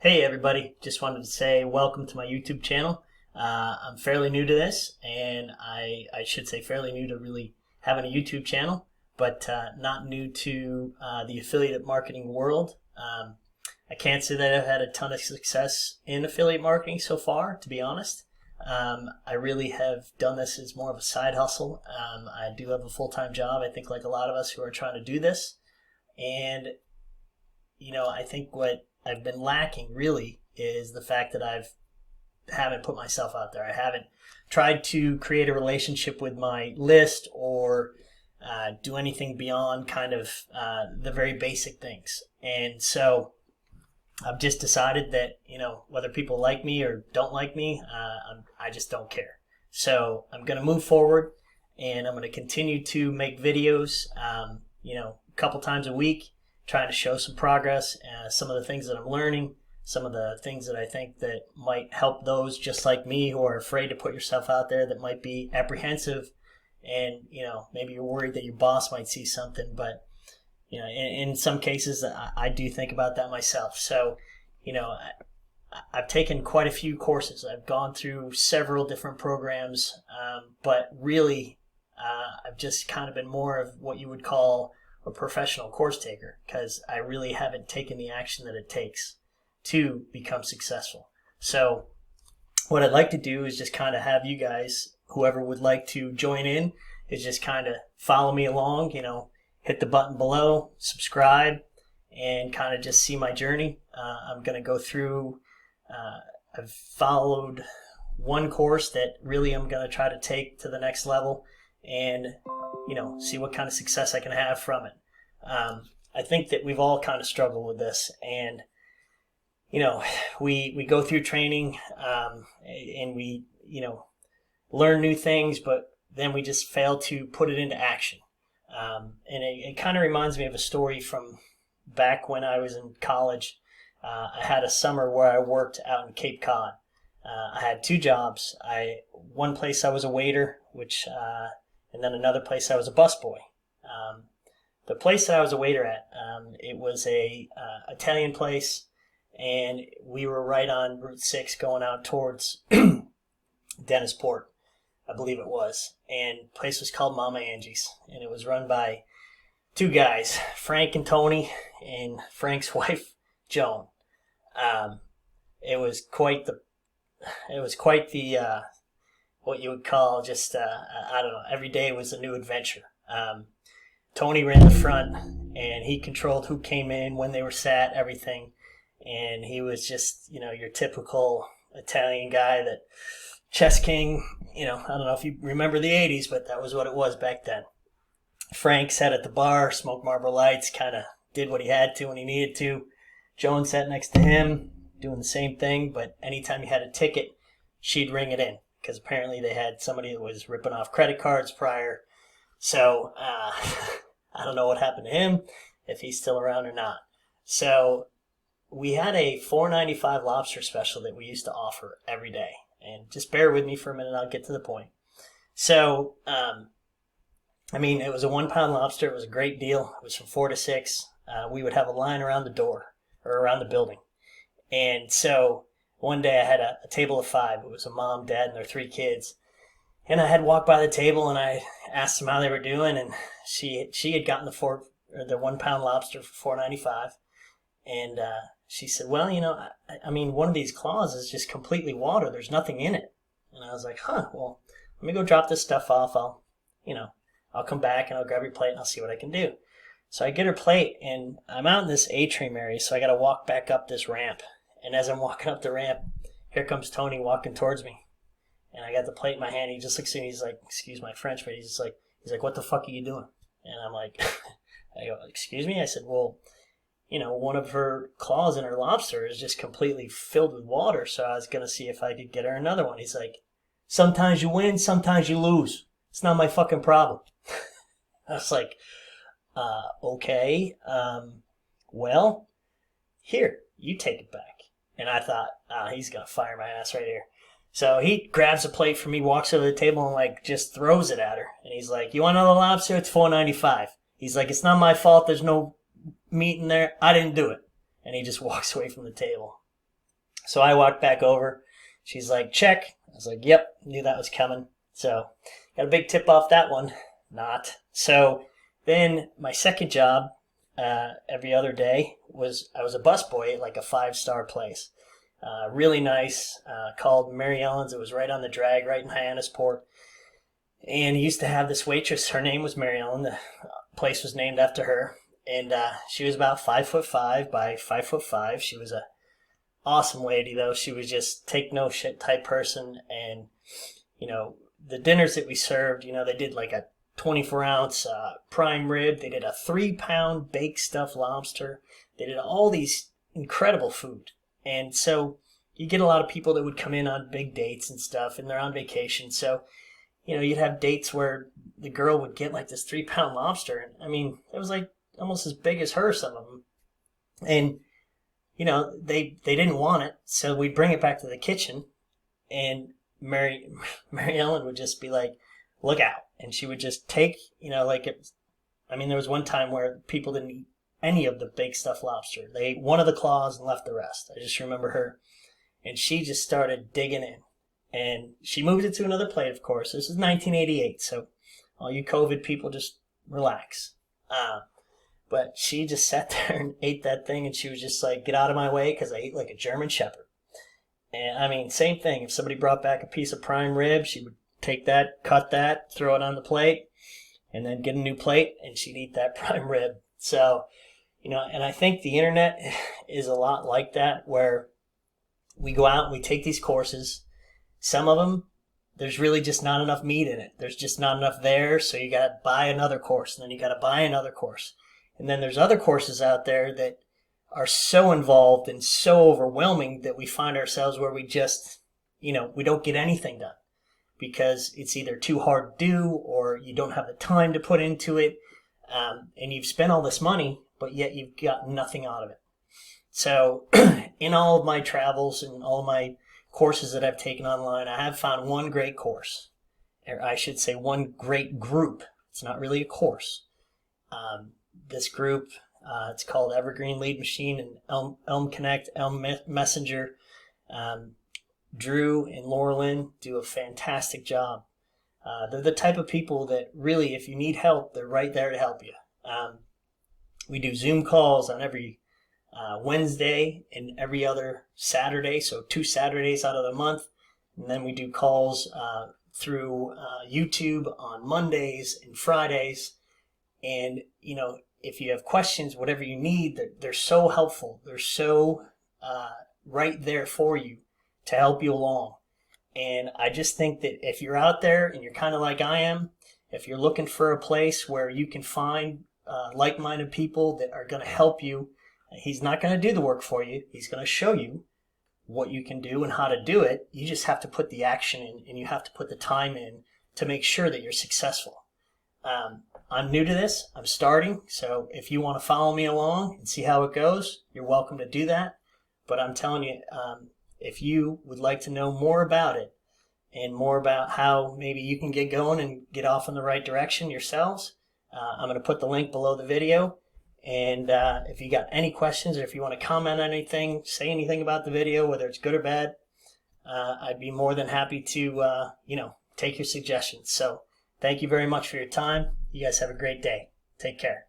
Hey everybody, just wanted to say welcome to my YouTube channel. I'm fairly new to this, and I should say fairly new to really having a YouTube channel, but not new to the affiliate marketing world. I can't say that I've had a ton of success in affiliate marketing so far, to be honest. I really have done this as more of a side hustle. I do have a full-time job, I think, like a lot of us who are trying to do this. And, I think what I've been lacking really is the fact that haven't put myself out there. I haven't tried to create a relationship with my list or do anything beyond kind of the very basic things. And so I've just decided that, whether people like me or don't like me, I just don't care. So I'm going to move forward, and I'm going to continue to make videos, a couple times a week, trying to show some progress, some of the things that I'm learning, some of the things that I think that might help those just like me who are afraid to put yourself out there, that might be apprehensive, and maybe you're worried that your boss might see something. But in some cases I do think about that myself. So I've taken quite a few courses. I've gone through several different programs, but really I've just kind of been more of what you would call a professional course taker, because I really haven't taken the action that it takes to become successful. So what I'd like to do is just kind of have you guys, whoever would like to join in, is just kind of follow me along, hit the button below, subscribe, and kind of just see my journey. I'm going to go through, I've followed one course that really I'm going to try to take to the next level, and see what kind of success I can have from it. I think that we've all kind of struggled with this, and we go through training, and we learn new things, but then we just fail to put it into action. And it kind of reminds me of a story from back when I was in college. I had a summer where I worked out in Cape Cod. I had two jobs. One place I was a waiter, and then another place I was a busboy. The place that I was a waiter at, it was a Italian place, and we were right on Route 6 going out towards Dennisport, I believe it was. And the place was called Angies, and it was run by two guys, Frank and Tony, and Frank's wife, Joan. It was quite the what you would call just, I don't know, every day was a new adventure. Tony ran the front, and he controlled who came in, when they were sat, everything. And he was just, your typical Italian guy, that chess king. I don't know if you remember the 80s, but that was what it was back then. Frank sat at the bar, smoked Marlboro Lights, kind of did what he had to when he needed to. Joan sat next to him, doing the same thing, but anytime he had a ticket, she'd ring it in, because apparently they had somebody that was ripping off credit cards prior. So I don't know what happened to him, if he's still around or not. So we had a $4.95 lobster special that we used to offer every day. And just bear with me for a minute, I'll get to the point. So, it was a 1 pound lobster. It was a great deal. It was from 4 to 6. We would have a line around the door, or around the building. And so one day I had a table of 5. It was a mom, dad, and their 3 kids. And I had walked by the table, and I asked them how they were doing, and she had gotten the 1 pound lobster for $4.95, and she said, "Well, one of these claws is just completely water. There's nothing in it." And I was like, well, let me go drop this stuff off. I'll come back and I'll grab your plate and I'll see what I can do. So I get her plate, and I'm out in this atrium area, so I got to walk back up this ramp. And as I'm walking up the ramp, here comes Tony walking towards me. And I got the plate in my hand. He just looks at me. He's like, excuse my French, but he's like, "What the fuck are you doing?" And I'm like, I go, "Excuse me?" I said, "Well, one of her claws in her lobster is just completely filled with water. So I was going to see if I could get her another one." He's like, "Sometimes you win, sometimes you lose. It's not my fucking problem." I was like, okay. Well, here, you take it back. And I thought, he's going to fire my ass right here. So he grabs a plate from me, walks over to the table, and just throws it at her. And he's like, "You want another lobster? It's $4.95. He's like, "It's not my fault. There's no meat in there. I didn't do it." And he just walks away from the table. So I walked back over. She's like, check. I was like, yep, knew that was coming. So got a big tip off that one. Not. So then my second job every other day was I was a busboy at like a 5-star place. Really nice, called Mary Ellen's. It was right on the drag, right in Hyannisport. And he used to have this waitress. Her name was Mary Ellen. The place was named after her. And she was about 5'5" by 5'5". She was a awesome lady, though. She was just take no shit type person. And, you know, the dinners that we served, you know, they did like a 24-ounce prime rib. They did a 3-pound baked stuffed lobster. They did all these incredible food. And so you get a lot of people that would come in on big dates and stuff, and they're on vacation. So, you know, you'd have dates where the girl would get like this 3-pound lobster. And I mean, it was like almost as big as her, some of them. And, you know, they didn't want it. So we'd bring it back to the kitchen, and Mary Ellen would just be like, look out. And she would just take, you know, like it, I mean, there was one time where people didn't eat any of the baked stuffed lobster. They ate one of the claws and left the rest. I just remember her. And she just started digging in. And she moved it to another plate, of course. This is 1988, so all you COVID people just relax. But she just sat there and ate that thing, and she was just like, get out of my way, because I eat like a German Shepherd. And I mean, same thing. If somebody brought back a piece of prime rib, she would take that, cut that, throw it on the plate, and then get a new plate, and she'd eat that prime rib. So, you know, and I think the internet is a lot like that, where we go out and we take these courses. Some of them, there's really just not enough meat in it. There's just not enough there, so you got to buy another course, and then you got to buy another course. And then there's other courses out there that are so involved and so overwhelming that we find ourselves where we just, you know, we don't get anything done because it's either too hard to do or you don't have the time to put into it, and you've spent all this money, but yet you've got nothing out of it. So in all of my travels and all of my courses that I've taken online, I have found one great course, or I should say one great group. It's not really a course. This group, it's called Evergreen Lead Machine, and Elm Connect, Elmessenger. Drew and Laurelyn do a fantastic job. They're the type of people that really, if you need help, they're right there to help you. We do Zoom calls on every Wednesday and every other Saturday, so 2 Saturdays out of the month. And then we do calls through YouTube on Mondays and Fridays. And, you know, if you have questions, whatever you need, they're so helpful. They're so right there for you to help you along. And I just think that if you're out there and you're kind of like I am, if you're looking for a place where you can find like-minded people that are going to help you, he's not going to do the work for you. He's going to show you what you can do and how to do it. You just have to put the action in, and you have to put the time in to make sure that you're successful. I'm new to this. I'm starting. So if you want to follow me along and see how it goes, you're welcome to do that. But I'm telling you, if you would like to know more about it and more about how maybe you can get going and get off in the right direction yourselves, I'm going to put the link below the video. And if you got any questions or if you want to comment on anything, say anything about the video, whether it's good or bad, I'd be more than happy to, take your suggestions. So thank you very much for your time. You guys have a great day. Take care.